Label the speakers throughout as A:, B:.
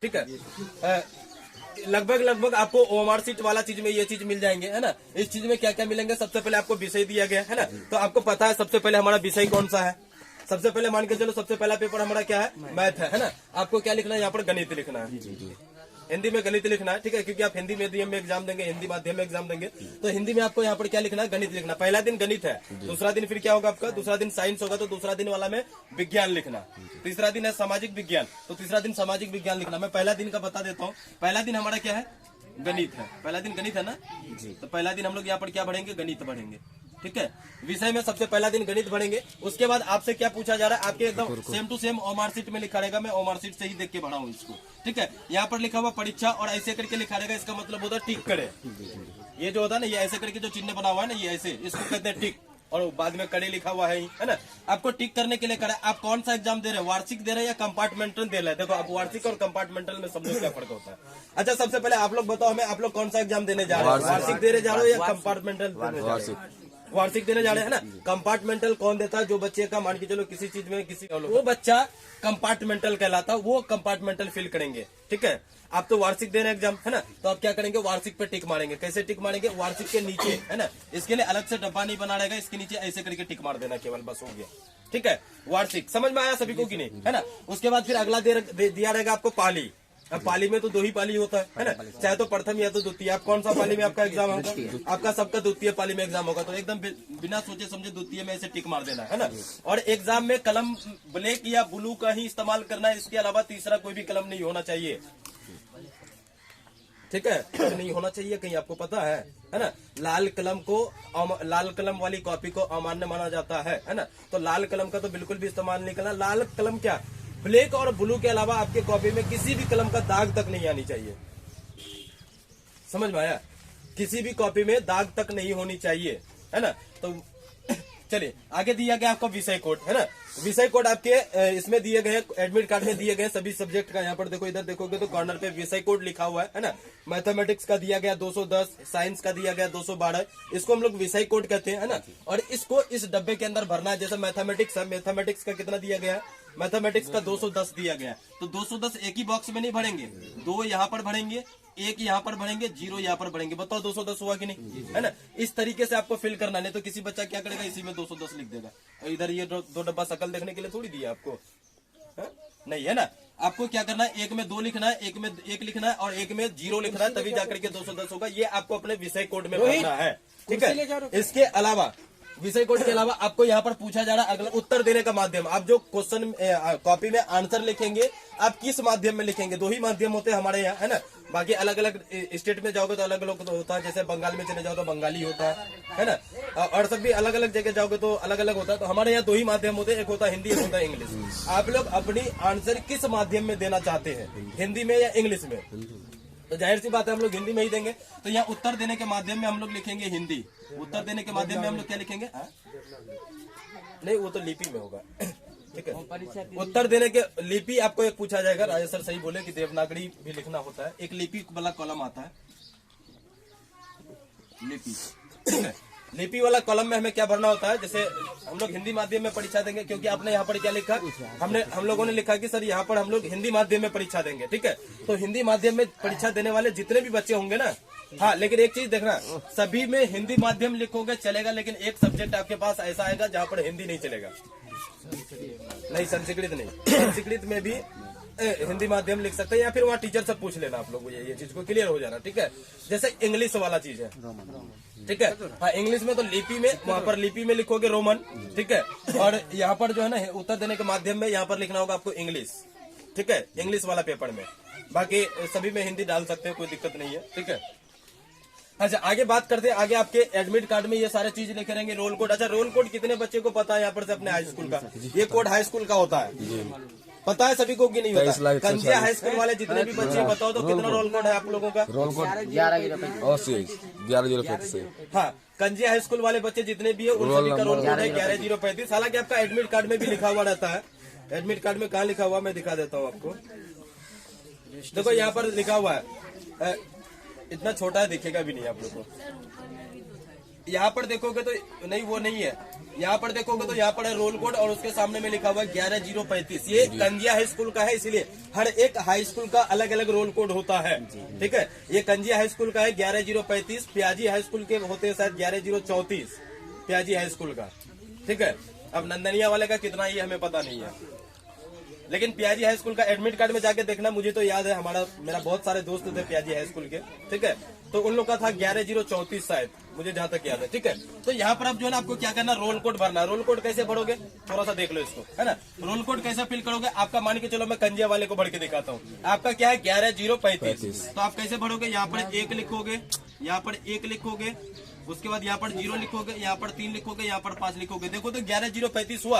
A: ठीक है। लगभग लगभग आपको ओएमआर सीट वाला चीज में ये चीज मिल जाएंगे, है ना। इस चीज में क्या क्या मिलेंगे, सबसे पहले आपको विषय दिया गया है ना, तो आपको पता है सबसे पहले हमारा विषय कौन सा है। सबसे पहले मान के चलो सबसे पहला पेपर हमारा क्या है, मैथ है ना। आपको क्या लिखना है, यहाँ पर गणित लिखना है, हिंदी में गणित लिखना है, ठीक है। क्योंकि आप हिंदी मीडियम में एग्जाम देंगे, हिंदी माध्यम में एग्जाम देंगे, तो हिंदी में आपको यहाँ पर क्या लिखना है, गणित लिखना। पहला दिन गणित है, दूसरा दिन फिर क्या होगा आपका, दूसरा दिन साइंस होगा, तो दूसरा दिन वाला में विज्ञान लिखना। तीसरा दिन है सामाजिक विज्ञान, तो तीसरा दिन सामाजिक विज्ञान लिखना। मैं पहला दिन का बता देता हूँ। पहला दिन हमारा क्या है, गणित है। पहला दिन गणित है ना जी। तो पहला दिन हम लोग यहाँ पर क्या पढ़ेंगे, गणित पढ़ेंगे, ठीक है। विषय में सबसे पहला दिन गणित पढ़ेंगे। उसके बाद आपसे क्या पूछा जा रहा है, आपके एकदम same to same OMR sheet में लिखा रहेगा। मैं ओएमआर सीट से ही देख के पढ़ा हूँ इसको, ठीक है। यहाँ पर लिखा हुआ परीक्षा और ऐसे करके लिखा रहेगा, इसका मतलब होता है टिक करे। ये जो होता है ना, ये ऐसे करके जो चिन्ह बना हुआ है ना, ये ऐसे, इसको कहते हैं टिक, और बाद में कड़े लिखा हुआ है ना। आपको टिक करने के लिए करा। आप कौन सा एग्जाम दे रहे हैं, वार्षिक दे रहे हैं या कंपार्टमेंटल दे रहे हैं। देखो आप वार्षिक और कंपार्टमेंटल में समझो क्या फर्क होता है। अच्छा सबसे पहले आप लोग बताओ हमें, आप लोग कौन सा एग्जाम देने जा रहे हैं, वार्षिक देने जा रहे हो या कंपार्टमेंटल देने जा रहे हैं। वार्षिक देने जा रहे हैं ना। कंपार्टमेंटल कौन देता है, जो बच्चे का मान के चलो किसी चीज में किसी वो बच्चा कंपार्टमेंटल कहलाता है, वो कंपार्टमेंटल फिल करेंगे, ठीक है। आप तो वार्षिक दे रहे हैं एग्जाम, है ना, तो आप क्या करेंगे, वार्षिक पे टिक मारेंगे। कैसे टिक मारेंगे, वार्षिक के नीचे, है ना, इसके लिए अलग से डब्बा नहीं बना रहेगा, इसके नीचे ऐसे करके टिक मार देना केवल, बस हो गया, ठीक है। वार्षिक समझ में आया सभी को कि नहीं, है ना। उसके बाद फिर अगला दिया रहेगा आपको पाली। अब पाली में तो दो ही पाली होता है ना, चाहे तो प्रथम या तो द्वितीय। आप कौन सा पाली में आपका एग्जाम होगा, आपका सबका द्वितीय पाली में एग्जाम होगा, तो एकदम बिना सोचे समझे द्वितीय में ऐसे टिक मार देना है ना। और एग्जाम में कलम ब्लैक या ब्लू का ही इस्तेमाल करना है, इसके अलावा तीसरा कोई भी कलम नहीं होना चाहिए, ठीक है। तो नहीं होना चाहिए कहीं, आपको पता है ना। लाल कलम वाली कॉपी को अमान्य माना जाता है ना। तो लाल कलम का तो बिल्कुल भी इस्तेमाल नहीं करना। लाल कलम क्या, ब्लैक और ब्लू के अलावा आपके कॉपी में किसी भी कलम का दाग तक नहीं आनी चाहिए, समझ में आया। किसी भी कॉपी में दाग तक नहीं होनी चाहिए, है ना। तो चलिए आगे दिया गया आपका विषय कोड, है ना। विषय कोड आपके इसमें दिए गए, एडमिट कार्ड में दिए गए सभी सब्जेक्ट का। यहाँ पर देखो, इधर देखोगे तो कॉर्नर पे विषय कोड लिखा हुआ है ना। मैथमेटिक्स का दिया गया 210, साइंस का दिया गया 212, इसको हम लोग विषय कोड कहते हैं, है ना। और इसको इस डब्बे के अंदर भरना है। जैसे मैथमेटिक्स है, मैथमेटिक्स का कितना दिया गया है, मैथमेटिक्स का 210 दिया गया है। तो 210 एक ही बॉक्स में नहीं भरेंगे, 2 यहाँ पर भरेंगे, 1 यहाँ पर भरेंगे, 0 यहाँ पर भरेंगे। बताओ 210 हुआ कि नहीं, है ना। इस तरीके से आपको फिल करना, नहीं तो किसी बच्चा क्या करेगा, इसी में 210 लिख देगा। इधर ये दो डब्बा शकल देखने के लिए थोड़ी दिया आपको, है? नहीं, है ना। आपको क्या करना है, एक में 2 लिखना है, एक में 1 लिखना है और एक में 0 लिखना है, तभी जाकर के 210 होगा। ये आपको अपने विषय कोड में भरना है, ठीक है। इसके अलावा विषय कोड के अलावा आपको यहाँ पर पूछा जा रहा है अगला उत्तर देने का माध्यम। आप जो क्वेश्चन कॉपी में आंसर लिखेंगे, आप किस माध्यम में लिखेंगे। 2 ही माध्यम होते हैं हमारे यहाँ, है ना। बाकी अलग अलग स्टेट में जाओगे तो अलग अलग होता है। जैसे बंगाल में चले जाओ तो बंगाली होता है ना। और सब भी अलग अलग जगह जाओगे तो अलग अलग होता है। तो हमारे यहाँ 2 ही माध्यम होते हैं, एक होता है हिंदी, एक होता है इंग्लिश। आप लोग अपनी आंसर किस माध्यम में देना चाहते हैं, हिंदी में या इंग्लिश में। तो जाहिर सी बात है हम लोग हिंदी में ही देंगे। तो यहाँ उत्तर देने के माध्यम में हम लोग लिखेंगे हिंदी। उत्तर देने के माध्यम में हम लोग क्या लिखेंगे, नहीं वो तो लिपि में होगा, ठीक है। उत्तर देने के लिपि आपको एक पूछा जाएगा। राजेश सर सही बोले कि देवनागरी भी लिखना होता है। एक लिपि वाला कॉलम आता है, लिपि, ठीक है। लिपि वाला कॉलम में हमें क्या भरना होता है। जैसे हम लोग हिंदी माध्यम में परीक्षा देंगे, क्योंकि आपने यहाँ पर क्या लिखा, हम लोगों ने लिखा कि सर यहाँ पर हम लोग हिंदी माध्यम में परीक्षा देंगे, ठीक है। तो हिंदी माध्यम में परीक्षा देने वाले जितने भी बच्चे होंगे ना, हाँ, लेकिन एक चीज देखना, सभी में हिंदी माध्यम लिखोगे चलेगा, लेकिन एक सब्जेक्ट आपके पास ऐसा आएगा जहाँ पर हिंदी नहीं चलेगा। नहीं, संस्कृत नहीं, संस्कृत में भी हिंदी माध्यम लिख सकते हैं, या फिर वहाँ टीचर से पूछ लेना आप लोग, ये चीज को क्लियर हो जाना, ठीक है। जैसे इंग्लिश वाला चीज है, ठीक है। हाँ, इंग्लिश में तो लिपि में, वहाँ पर लिपि में लिखोगे रोमन, ठीक है। और यहाँ पर जो है ना उत्तर देने के माध्यम में यहाँ पर लिखना होगा आपको इंग्लिश, ठीक है, इंग्लिश वाला पेपर में। बाकी सभी में हिंदी डाल सकते हैं, कोई दिक्कत नहीं है, ठीक है। अच्छा आगे बात करते हैं। आगे आपके एडमिट कार्ड में ये सारे चीज लिखे रहेंगे। रोल कोड, अच्छा रोल कोड कितने बच्चे को पता है यहाँ पर से अपने हाई स्कूल का। ये कोड हाई स्कूल का होता है, पता है सभी को कि नहीं होता। कंजिया हाई स्कूल वाले जितने भी बच्चे बताओ तो कितना रोल कोड है आप लोगों का।
B: Roll code 11,035।
A: हाँ, कंजिया हाई स्कूल वाले बच्चे जितने भी है उन सभी का रोल कोड है 11,035। हालांकि आपका एडमिट कार्ड में भी लिखा हुआ रहता है। एडमिट कार्ड में कहाँ लिखा हुआ मैं दिखा देता हूँ आपको। देखो यहाँ पर लिखा हुआ है, इतना छोटा है दिखेगा भी नहीं आप लोग को। यहाँ पर देखोगे तो नहीं, वो नहीं है। यहाँ पर देखोगे तो यहाँ पर है रोल कोड और उसके सामने में लिखा हुआ है 11035। ये कंजिया हाई स्कूल का है, इसलिए हर एक हाई स्कूल का अलग अलग रोल कोड होता है। ठीक है, ये कंजिया हाई स्कूल का है 11035। प्याजी हाई स्कूल के होते हैं शायद 11034 प्याजी हाई स्कूल का। ठीक है, अब नंदनिया वाले का कितना ही हमें पता नहीं है, लेकिन प्याजी हाई स्कूल का एडमिट कार्ड में जाके देखना। मुझे तो याद है, मेरा बहुत सारे दोस्त थे प्याजी हाई स्कूल के। ठीक है, तो उन लोग का था 11034 शायद, मुझे जहां तक याद है। ठीक है, तो यहाँ पर अब जो है ना आपको क्या करना, रोल कोड भरना। रोल कोड कैसे भरोगे, थोड़ा सा देख लो इसको, है ना। रोल कोड कैसे फिल करोगे, आपका मान के चलो मैं कंजिया वाले को भर के दिखाता हूँ। आपका क्या है 11035, तो आप कैसे भरोगे, यहाँ पर 1 लिखोगे, यहाँ पर 1 लिखोगे, उसके बाद यहाँ पर 0 लिखोगे, यहाँ पर 3 लिखोगे, यहाँ पर 5 लिखोगे। देखो तो 11035 हुआ,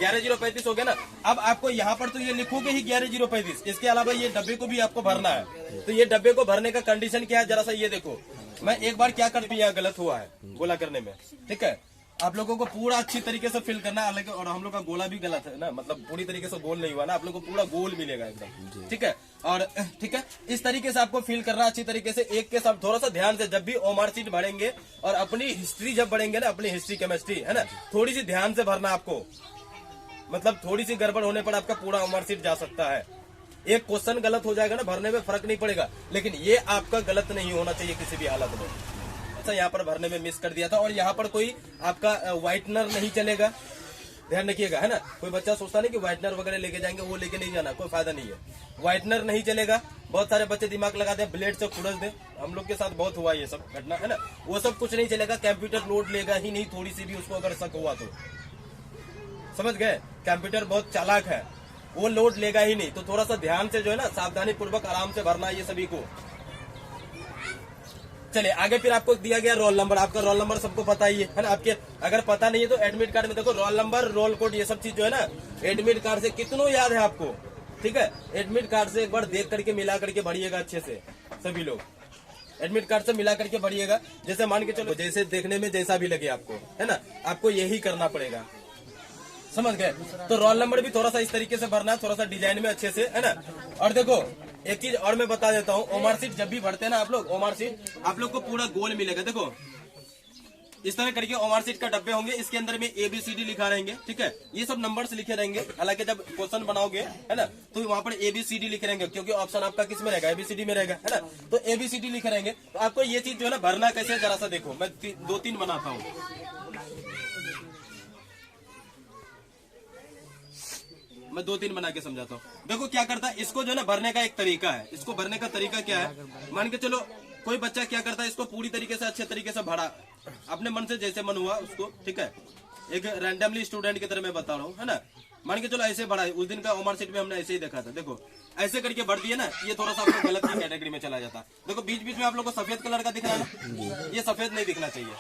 A: 11035 हो गया ना। अब आपको यहाँ पर तो ये लिखोगे ही 11035, इसके अलावा ये डब्बे को भी आपको भरना है। तो ये डब्बे को भरने का कंडीशन क्या है, जरा सा ये देखो। मैं एक बार क्या कर यहाँ गलत हुआ है गोला करने में। ठीक है, आप लोगों को पूरा अच्छी तरीके से फिल करना है, और हम लोग का गोला भी गलत है ना, मतलब पूरी तरीके से गोल नहीं हुआ ना, आप लोग को पूरा गोल मिलेगा एकदम। ठीक है, और ठीक है, इस तरीके से आपको फिल करना अच्छी तरीके से, एक के साथ थोड़ा सा ध्यान से। जब भी ओमार शीट भरेंगे और अपनी हिस्ट्री जब भरेंगे ना, अपनी हिस्ट्री केमिस्ट्री, है ना, थोड़ी सी ध्यान से भरना आपको, मतलब थोड़ी सी गड़बड़ होने पर आपका पूरा ओमार शीट जा सकता है। एक क्वेश्चन गलत हो जाएगा ना, भरने में फर्क नहीं पड़ेगा, लेकिन ये आपका गलत नहीं होना चाहिए किसी भी हालत में। यहाँ पर भरने में मिस कर दिया था। और यहाँ पर कोई आपका व्हाइटनर नहीं चलेगा, ध्यान रखिएगा, है ना। कोई बच्चा सोचता नहीं कि व्हाइटनर वगैरह लेके जाएंगे, वो लेके नहीं जाना, कोई फायदा नहीं है। व्हाइटनर नहीं चलेगा। बहुत सारे बच्चे दिमाग लगाते हैं ब्लेड से खुरस दे, हम लोग के साथ बहुत हुआ ये सब घटना, है ना। वो सब कुछ नहीं चलेगा। कंप्यूटर लोड लेगा ही नहीं, थोड़ी सी भी उसको अगर शक हुआ तो, समझ गए। कंप्यूटर बहुत चालाक है, वो लोड लेगा ही नहीं। तो थोड़ा सा ध्यान से जो है ना, सावधानी पूर्वक आराम से भरना है ये सभी को। चलिए आगे, फिर आपको दिया गया रोल नंबर। आपका रोल नंबर सबको पता ही है ना। आपके अगर पता नहीं है तो एडमिट कार्ड में देखो रोल नंबर, रोल कोड, ये सब चीज जो है ना एडमिट कार्ड से कितनों याद है आपको। ठीक है, एडमिट कार्ड से एक बार देख करके मिला करके भरिएगा अच्छे से, सभी लोग एडमिट कार्ड से मिला करके भरिएगा। जैसे मान के चलो, जैसे देखने में जैसा भी लगे आपको, है ना, आपको यही करना पड़ेगा, समझ गए। तो रोल नंबर भी थोड़ा सा इस तरीके से भरना है, थोड़ा सा डिजाइन में अच्छे से, है ना। और देखो एक चीज और मैं बता देता हूँ, ओमार शीट जब भी भरते हैं ना आप लोग, ओमार शीट आप लोग को पूरा गोल मिलेगा। देखो इस तरह करके ओमार शीट का डब्बे होंगे, इसके अंदर में ABCD लिखा रहेंगे। ठीक है, ये सब नंबर्स लिखे रहेंगे। हालांकि जब क्वेश्चन बनाओगे, है ना, तो वहाँ पर ABCD लिखे रहेंगे, क्योंकि ऑप्शन आपका किस में रहेगा, ABCD में रहेगा, है ना। तो ABCD लिखे रहेंगे। तो आपको ये चीज जो है ना भरना कैसे, जरा सा देखो। मैं 2-3 बनाता हूँ, मैं 2-3 बना के समझाता हूँ। देखो क्या करता है, इसको जो है ना भरने का एक तरीका है। इसको भरने का तरीका क्या है, मान के चलो कोई बच्चा क्या करता है, इसको पूरी तरीके से अच्छे तरीके से भरा अपने मन से, जैसे मन हुआ उसको। ठीक है, एक रैंडमली स्टूडेंट की तरह मैं बता रहा हूँ, है ना। मान के चलो ऐसे भरा है, उस दिन का ओमार शीट में हमने ऐसे ही देखा था। देखो ऐसे करके भर दिए ना, ये थोड़ा सा आपको गलत की कैटेगरी में चला जाता। देखो बीच बीच में आप लोग को सफेद कलर का दिख रहा है ना, ये सफेद नहीं दिखना चाहिए,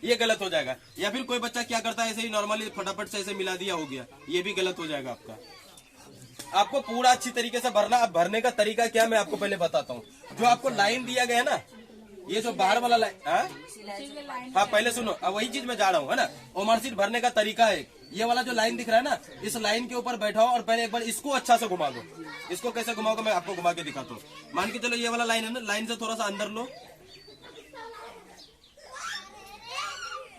A: ये गलत हो जाएगा। या फिर कोई बच्चा क्या करता है, ऐसे ही नॉर्मली फटाफट से ऐसे मिला दिया, हो गया, ये भी गलत हो जाएगा आपका। आपको पूरा अच्छी तरीके से भरना। अब भरने का तरीका क्या मैं आपको पहले बताता हूँ। जो आपको लाइन दिया गया है ना, ये जो बाहर वाला लाइन, हाँ पहले सुनो, अब वही चीज मैं जा रहा हूँ, है ना। ओमार शीट भरने का तरीका है, ये वाला जो लाइन दिख रहा है ना, इस लाइन के ऊपर बैठाओ और पहले एक बार इसको अच्छा से घुमा दो। इसको कैसे घुमाओगे मैं आपको घुमा के दिखाता हूँ। मान के चलो ये वाला लाइन है ना, लाइन से थोड़ा सा अंदर लो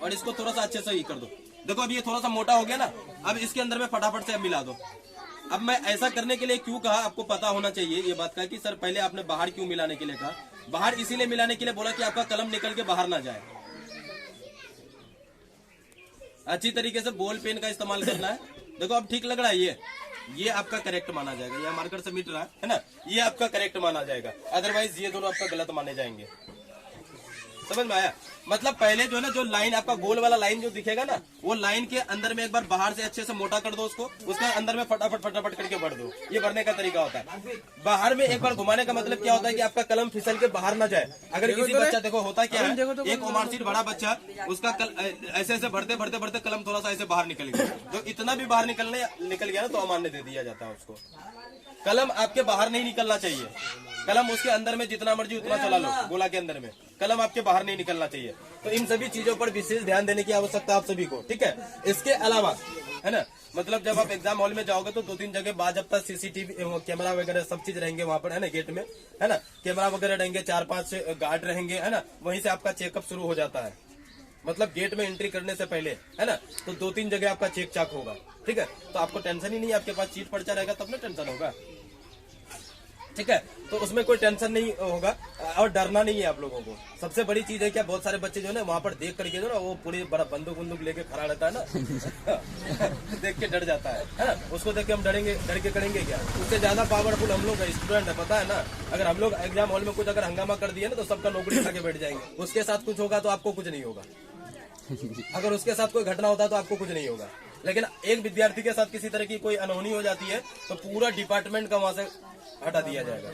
A: और इसको थोड़ा सा अच्छे से ही कर दो। देखो अब ये थोड़ा सा मोटा हो गया ना, अब इसके अंदर में फटाफट से मिला दो। अब मैं ऐसा करने के लिए क्यों कहा, आपको पता होना चाहिए ये बात का कि सर पहले आपने बाहर क्यों मिलाने के लिए कहा। बाहर इसीलिए मिलाने के लिए बोला कि आपका कलम निकल के बाहर ना जाए। अच्छी तरीके से बॉल पेन का इस्तेमाल करना है। देखो अब ठीक लग रहा है, ये आपका करेक्ट माना जाएगा। ये मार्कर से मिट रहा है ना, ये आपका करेक्ट माना जाएगा। अदरवाइज ये दोनों आपका गलत माने जाएंगे। समझ में आया। मतलब पहले जो है ना, जो लाइन आपका गोल वाला लाइन जो दिखेगा ना, वो लाइन के अंदर में एक बार बाहर से अच्छे से मोटा कर दो उसको, उसके अंदर में फटाफट फटाफट करके भर दो। ये भरने का तरीका होता है। बाहर में एक बार घुमाने का मतलब क्या होता है कि आपका कलम फिसल के बाहर ना जाए। अगर किसी बच्चा, देखो होता क्या है, एक ओमार शीट बड़ा बच्चा, उसका ऐसे ऐसे भरते भरते भरते कलम थोड़ा सा ऐसे बाहर निकल गया। जो इतना भी बाहर निकल गया ना, तो ओमार ने दे दिया जाता है उसको। कलम आपके बाहर नहीं निकलना चाहिए। कलम उसके अंदर में जितना मर्जी उतना चला लो, गोला के अंदर में कलम आपके बाहर नहीं निकलना चाहिए। तो इन सभी चीजों पर विशेष ध्यान देने की आवश्यकता आप सभी को। ठीक है, इसके अलावा, है ना, मतलब जब आप एग्जाम हॉल में जाओगे तो 2-3 जगह बाद जब तक सीसीटीवी कैमरा वगैरह सब चीज रहेंगे वहाँ पर, है ना, गेट में, है ना, कैमरा वगैरह रहेंगे, 4-5 गार्ड रहेंगे, है ना, वहीं से आपका चेकअप शुरू हो जाता है। मतलब गेट में एंट्री करने से पहले, है ना, तो 2-3 जगह आपका चेक चाक होगा। ठीक है, तो आपको टेंशन ही नहीं, आपके पास चीट पर्चा रहेगा तब ना टेंशन होगा। ठीक है, तो उसमें कोई टेंशन नहीं होगा और डरना नहीं है आप लोगों को। सबसे बड़ी चीज है क्या, बहुत सारे बच्चे जो है ना वहाँ पर देख करके जो ना वो पूरी बड़ा बंदूक बंदूक लेके खड़ा रहता है ना देख के डर जाता है ना, उसको देख के हम डरेंगे, डर के करेंगे क्या? उससे ज्यादा पावरफुल हम लोग स्टूडेंट है, पता है ना। अगर हम लोग एग्जाम हॉल में कुछ अगर हंगामा कर दिया ना तो सबका नौकरी खा के बैठ जाएंगे। उसके साथ कुछ होगा तो आपको कुछ नहीं होगा, अगर उसके साथ कोई घटना होता तो आपको कुछ नहीं होगा। लेकिन एक विद्यार्थी के साथ किसी तरह की कोई अनहोनी हो जाती है तो पूरा डिपार्टमेंट का वहां से हटा दिया जाएगा।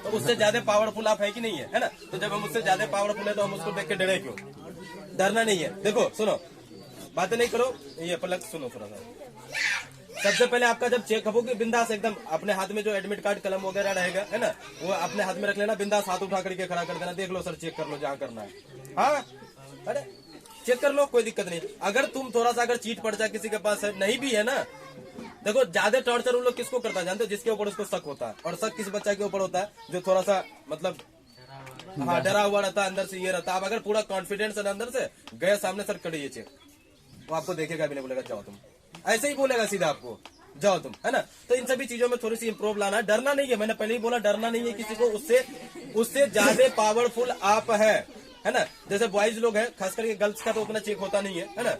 A: तो उससे ज्यादा पावरफुल आप है कि नहीं है ना? तो जब हम उससे ज्यादा पावरफुल है तो हम उसको देख के डरे क्यों? डरना नहीं है। देखो सुनो, बातें नहीं करो, ये पलक सुनो थोड़ा सा। सबसे पहले आपका जब चेक होगी बिंदास एकदम अपने हाथ में जो एडमिट कार्ड कलम वगैरह रहेगा, है ना, वो अपने हाथ में रख लेना, बिंदास हाथ उठा करके खड़ा कर देना, देख लो सर, चेक कर लो जहाँ करना है। हाँ, अरे चेक कर लो, कोई दिक्कत नहीं। अगर तुम थोड़ा सा अगर चीट पर्चा किसी के पास है, नहीं भी है ना, देखो ज्यादा टॉर्चर उन लोग किसको करता है जानते हो? जिसके ऊपर उसको शक होता है। और शक किस बच्चा के ऊपर होता है? जो थोड़ा सा मतलब हाँ डरा हुआ रहता है, अंदर से ये रहता है। अब अगर पूरा कॉन्फिडेंस है अंदर से, गए सामने सर करिए ये चेक, वो आपको देखेगा भी नहीं, बोलेगा जाओ तुम, ऐसे ही बोलेगा सीधा आपको, जाओ तुम, है ना। तो इन सभी चीजों में थोड़ी सी इंप्रूव लाना है, डरना नहीं है। मैंने पहले ही बोला डरना नहीं है किसी को, उससे ज्यादा पावरफुल आप है ना। जैसे बॉयज लोग हैं, खास करके गर्ल्स का तो उतना चेक होता नहीं है ना।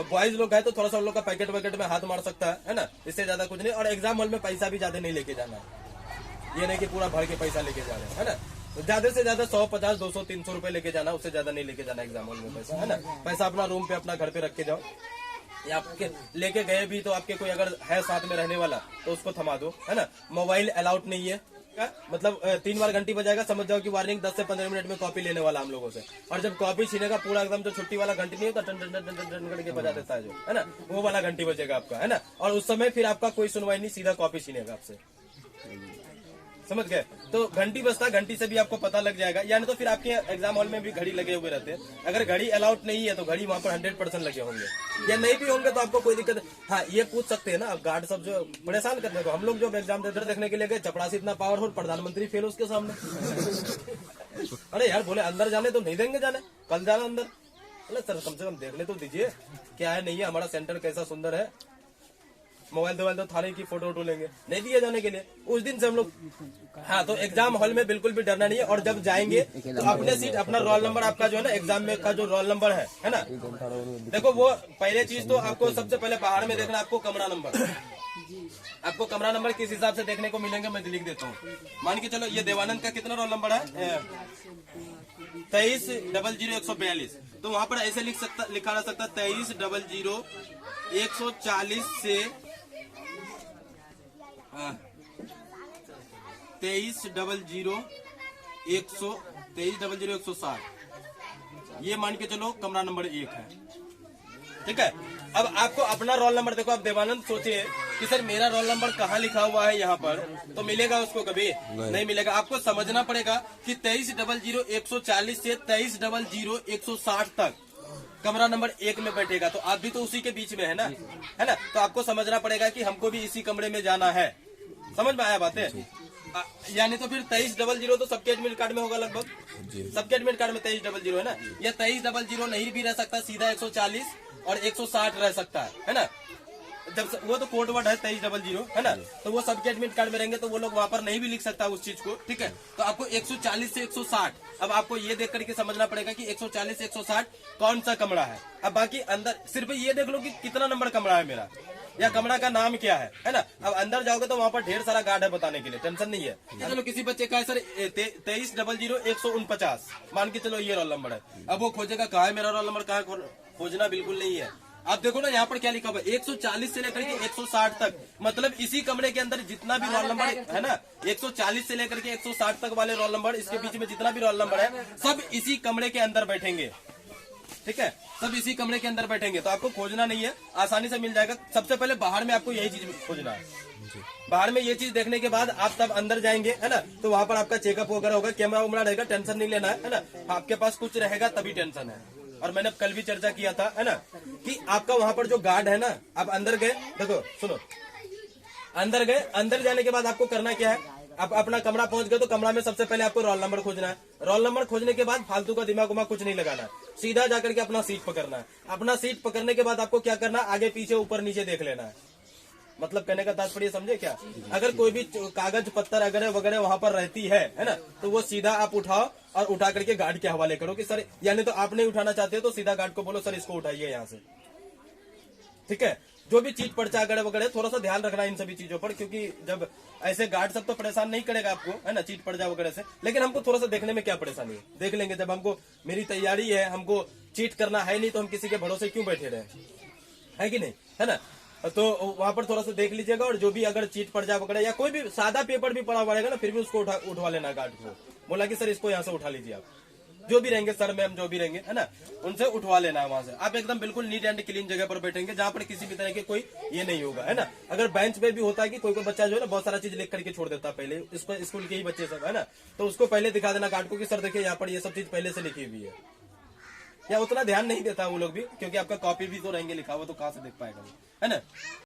A: बॉयज लोग है तो थोड़ा सा उन लोग का पैकेट वैकेट में हाथ मार सकता है ना, इससे ज्यादा कुछ नहीं। और एग्जाम हॉल में पैसा भी ज्यादा नहीं लेके जाना, ये नहीं कि पूरा भर के पैसा लेके जा रहे हैं, है ना। तो ज्यादा से ज्यादा 100, 50, 200, 300 रुपए लेके जाना, उससे ज्यादा नहीं लेके जाना एग्जाम हॉल में पैसा, है ना। पैसा अपना रूम पे अपना घर पे रख के जाओ, या आपके लेके गए भी तो आपके कोई अगर है साथ में रहने वाला तो उसको थमा दो, है ना। मोबाइल अलाउड नहीं है, मतलब 3 बार घंटी बजाएगा, समझ जाओ कि वार्निंग 10 से 15 मिनट में कॉपी लेने वाला हम लोगों से। और जब कॉपी छीनेगा पूरा एकदम जो छुट्टी वाला घंटी नहीं होता, टन टन टन टन टन करके बजा देता है जो, है ना, वो वाला घंटी बजेगा आपका, है ना। और उस समय फिर आपका कोई सुनवाई नहीं, सीधा कॉपी छीनेगा आपसे, समझ गए। तो घंटी बजता, घंटी से भी आपको पता लग जाएगा। यानी तो फिर आपके एग्जाम हॉल में भी घड़ी लगे हुए रहते हैं। अगर घड़ी अलाउड नहीं है तो घड़ी वहाँ पर 100% लगे होंगे, या नहीं भी होंगे तो आपको कोई दिक्कत। हाँ, ये पूछ सकते हैं ना आप, गार्ड सब जो परेशान करने को। हम लोग जो एग्जाम देखने के लिए गए, चपरासी इतना पावरफुल, प्रधानमंत्री फेल उसके सामने। अरे यार बोले अंदर जाने तो नहीं देंगे जाने, कल जाना अंदर। अरे सर कम से कम देखने तो दीजिए क्या है नहीं है, हमारा सेंटर कैसा सुंदर है। मोबाइल तो थाने की फोटो वोटो लेंगे, नहीं दिए जाने के लिए। उस दिन से हम लोग हाँ, तो एग्जाम हॉल में बिल्कुल भी डरना नहीं है। और जब जाएंगे तो अपने सीट, अपना रोल नंबर, आपका जो है ना एग्जाम में का जो रोल नंबर है ना, देखो वो पहले चीज तो आपको सबसे पहले बाहर में देखना, आपको कमरा नंबर, आपको कमरा नंबर किस हिसाब से देखने को मिलेंगे मैं लिख देता हूँ। मान के चलो ये देवानंद का कितना रोल नंबर है, 23000142, तो वहाँ पर ऐसे लिखा रह सकता 23000140 से 23000160, ये मान के चलो कमरा नंबर 1 है। ठीक है, अब आपको अपना रोल नंबर देखो। आप देवानंद सोचिए कि सर मेरा रोल नंबर कहाँ लिखा हुआ है यहाँ पर, तो मिलेगा उसको कभी नहीं मिलेगा। आपको समझना पड़ेगा कि 23000140 से 23000160 तक कमरा नंबर 1 में बैठेगा, तो आप भी तो उसी के बीच में है ना, है ना। तो आपको समझना पड़ेगा कि हमको भी इसी कमरे में जाना है। समझ में आया बातें? यानी तो फिर 2300 तो सबके एडमिट कार्ड में होगा लगभग, सबके एडमिट कार्ड में 2300 है ना। या 2300 नहीं भी रह सकता, सीधा 140 और 160 रह सकता है ना। जब वो तो कोड वर्ड है 2300 है ना, तो वो सबके एडमिट कार्ड में रहेंगे, तो वो लोग वहाँ पर नहीं भी लिख सकता उस चीज को। ठीक है, तो आपको 140 से 160, अब आपको ये देख करके समझना पड़ेगा कि 140 से 160 कौन सा कमरा है। अब बाकी अंदर सिर्फ ये देख लो कि कितना नंबर कमरा है मेरा, या कमरा का नाम क्या है ना। अब अंदर जाओगे तो वहाँ पर ढेर सारा गार्ड है बताने के लिए, टेंशन नहीं है। चलो किसी बच्चे का है सर 23000149, मान के चलो ये रोल नंबर है। अब वो खोजेगा कहाँ है मेरा रोल नंबर, कहाँ खोजना बिल्कुल नहीं है। आप देखो ना यहाँ पर क्या लिखा हुआ है, 140 से लेकर के 160 तक, मतलब इसी कमरे के अंदर जितना भी रोल नंबर है ना, 140 से लेकर के 160 तक वाले रोल नंबर, इसके बीच में जितना भी रोल नंबर है सब इसी कमरे के अंदर बैठेंगे। ठीक है, सब इसी कमरे के अंदर बैठेंगे, तो आपको खोजना नहीं है, आसानी से मिल जाएगा। सबसे पहले बाहर में आपको यही चीज खोजना है। बाहर में ये चीज देखने के बाद आप तब अंदर जाएंगे, है ना, तो वहाँ पर आपका चेकअप वगैरह होगा, कैमरा वैमरा रहेगा, टेंशन नहीं लेना है ना। आपके पास कुछ रहेगा तभी टेंशन है। और मैंने कल भी चर्चा किया था, है ना, कि आपका वहां पर जो गार्ड है ना, आप अंदर गए, देखो सुनो, अंदर गए, अंदर जाने के बाद आपको करना क्या है, आप अपना कमरा पहुंच गए तो कमरा में सबसे पहले आपको रोल नंबर खोजना है। रोल नंबर खोजने के बाद फालतू का दिमाग उमाग कुछ नहीं लगाना है, सीधा जाकर के अपना सीट पकड़ना है। अपना सीट पकड़ने के बाद आपको क्या करना है, आगे पीछे ऊपर नीचे देख लेना है। मतलब कहने का तात्पर्य समझे क्या? अगर कोई भी कागज पत्थर वगैरह वगैरह वहां पर रहती है ना, तो वो सीधा आप उठाओ और उठा करके गार्ड के हवाले करो कि सर, यानी तो आप नहीं उठाना चाहते हो तो सीधा गार्ड को बोलो सर इसको उठाइए यहाँ से, ठीक है। जो भी चीज पर्चा वगैरह वगैरह थोड़ा सा ध्यान रखना इन सभी चीजों पर, क्योंकि जब ऐसे गार्ड सब तो परेशान नहीं करेगा आपको, है ना, चीट पर्चा वगैरह से, लेकिन हमको थोड़ा सा देखने में क्या परेशानी है, देख लेंगे। जब हमको मेरी तैयारी है, हमको चीट करना है नहीं, तो हम किसी के भरोसे क्यों बैठे रहे, है कि नहीं, है ना। तो वहां पर थोड़ा सा देख लीजिएगा, और जो भी अगर चीट पर्चा वगैरह या कोई भी सादा पेपर भी पड़ा हुआ रहेगा ना, फिर भी उसको उठवा लेना गार्ड को, बोला कि सर इसको यहाँ से उठा लीजिए, आप जो भी रहेंगे सर मैम जो भी रहेंगे, है ना, उनसे उठवा लेना है वहां से। आप एकदम बिल्कुल नीट एंड क्लीन जगह पर बैठेंगे जहां पर किसी भी तरह के कोई ये नहीं होगा, है ना। अगर बेंच पे भी होता है कि कोई बच्चा जो है ना बहुत सारा चीज लिख करके छोड़ देता है पहले, इसको स्कूल के ही बच्चे सब, है ना, तो उसको पहले दिखा देना गार्ड को कि सर देखिए यहाँ पर ये सब चीज पहले से लिखी हुई है। या उतना ध्यान नहीं देता वो लोग भी, क्योंकि आपका कॉपी भी तो रहेंगे लिखा हुआ, तो कहाँ से देख पाएगा वो, है ना।